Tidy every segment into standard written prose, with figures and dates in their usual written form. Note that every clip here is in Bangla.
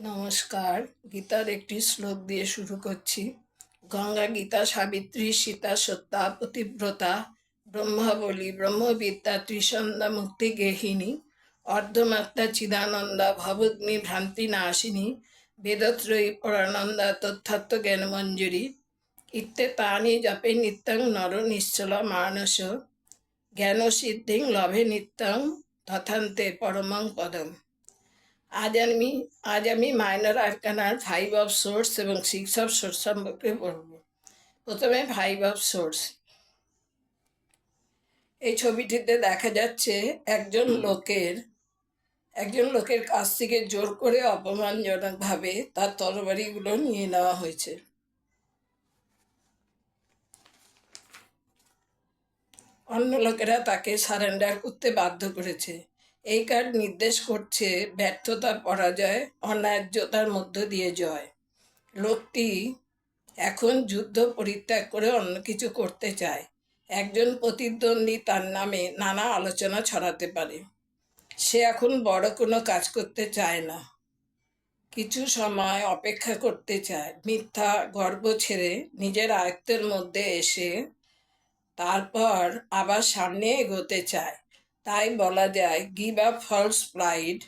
নমস্কার। গীতার একটি শ্লোক দিয়ে শুরু করছি। গঙ্গা গীতা সাবিত্রী সীতা সত্যা পতিব্রতা ব্রহ্মাবলী ব্রহ্মবিদ্যা ত্রিসন্ধ্যা মুক্তি গেহিনী অর্ধমাত্রা চিদানন্দা ভবগ্নি ভ্রান্তি নাশিনী বেদত্রয়ী পরানন্দা তথ্যত্ব জ্ঞানমঞ্জুরি ইত্যে তানি জপে নিত্যং নর নিশ্চল মানস জ্ঞান সিদ্ধিং লভে নিত্যং তথান্তে পরমং পদম। আজ আমি মাইনর আরকানার 5 অফ সোর্স এবং 6 অফ সোর্স সম্পর্কে পড়ব। প্রথমে 5 অফ সোর্স। এই ছবিটিতে দেখা যাচ্ছে একজন লোকের কাছ থেকে জোর করে অপমানজনকভাবে তার তরবারিগুলো নিয়ে নেওয়া হয়েছে। অন্য লোকেরা তাকে সারেন্ডার করতে বাধ্য করেছে। এই কার্ড নির্দেশ করছে ব্যর্থতা, পরাজয়, অন্যায্যতার মধ্য দিয়ে জয়। লোকটি এখন যুদ্ধ পরিত্যাগ করে অন্য কিছু করতে চায়। একজন প্রতিদ্বন্দ্বী তার নামে নানা আলোচনা ছড়াতে পারে। সে এখন বড় কোনো কাজ করতে চায় না, কিছু সময় অপেক্ষা করতে চায়, মিথ্যা গর্ব ছেড়ে নিজের আয়ত্তের মধ্যে এসে তারপর আবার সামনে এগোতে চায়। তাই বলা যায়, give up false pride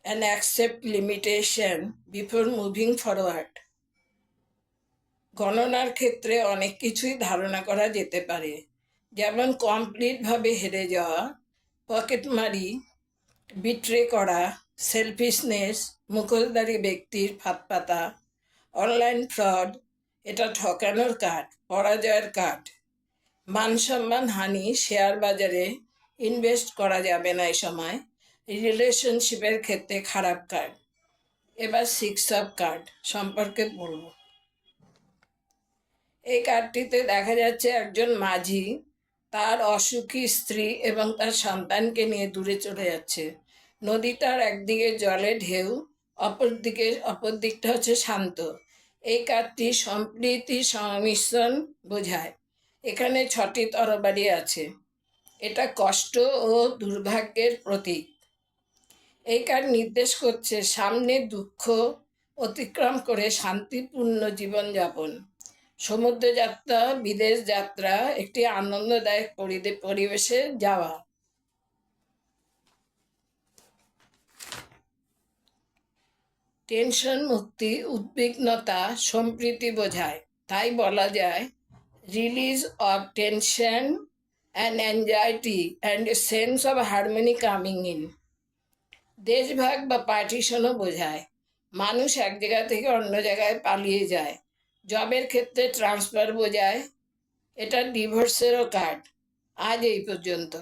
and accept limitation before moving forward. গণনার ক্ষেত্রে অনেক কিছুই ধারণা করা যেতে পারে, যেমন কমপ্লিটভাবে হেরে যাওয়া, পকেটমারি, বিট্রে করা, সেলফিশনেস, মুখোশধারী ব্যক্তির ফাঁদ পাতা, অনলাইন ফ্রড। এটা ঠকানোর কার্ড, পরাজয়ের কার্ড। মান সম্মান হানি, শেয়ার বাজারে ইনভেস্ট করা যাবে না এই সময়। রিলেশনশিপের ক্ষেত্রে খারাপ কার্ড। এবার 6 অফ কার্ড সম্পর্কে বলবো। এই কার্ডটিতে দেখা যাচ্ছে একজন মাঝি তার অসুখী স্ত্রী এবং তার সন্তানকে নিয়ে দূরে চলে যাচ্ছে। নদীটার একদিকে জলে ঢেউ, অপর দিকটা হচ্ছে শান্ত। এই কার্ডটি সম্প্রীতি সংমিশ্রণ বোঝায়। এখানে 6টি তরবারি আছে। এটা কষ্ট ও দুর্ভাগ্যের প্রতীক। এই কার্ড নির্দেশ করছে সামনে দুঃখ অতিক্রম করে শান্তিপূর্ণ জীবনযাপন। সমুদ্র যাত্রা, বিদেশ যাত্রা, একটি আনন্দদায়ক পরিবেশে যাওয়া। টেনশন মুক্তি, উদ্বিগ্নতা, সম্প্রীতি বোঝায়। তাই বলা যায়, release of tension and anxiety and sense of harmony coming in. দেশভাগ বা পার্টিশনও বোঝায়। মানুষ এক জায়গা থেকে অন্য জায়গায় পালিয়ে যায়। জবের ক্ষেত্রে ট্রান্সফার বোঝায়। এটা ডিভোর্সেরও কার্ড। আজ এই পর্যন্ত।